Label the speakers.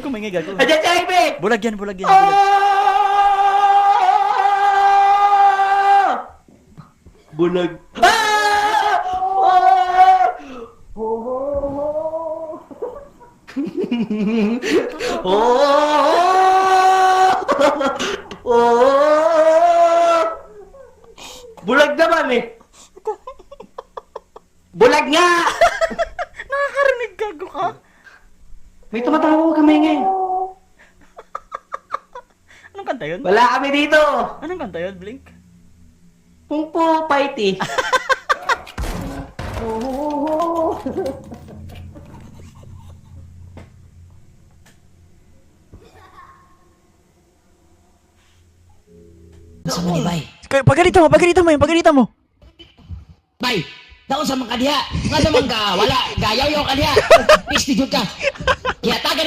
Speaker 1: kumingay gago.
Speaker 2: Ayan siya, Ibe!
Speaker 1: Bulag yan, bulag yan.
Speaker 2: Oh!
Speaker 1: Bulag.
Speaker 2: Ah! Bulag naman eh. Bulag nga!
Speaker 1: Nakakarinig gago ka.
Speaker 2: May tumatawa, huwag kami ngayon.
Speaker 1: Anong kanta yun?
Speaker 2: Wala kami dito.
Speaker 1: Anong kanta yun, Blink?
Speaker 2: Kung po, fighty.
Speaker 3: Sa mo ni bay.
Speaker 1: Pagalita mo.
Speaker 3: Bay, daon sa mga kadiha. Nga sa mga wala, gayaw yung kadiha. Piste jud ka. Kaya tagan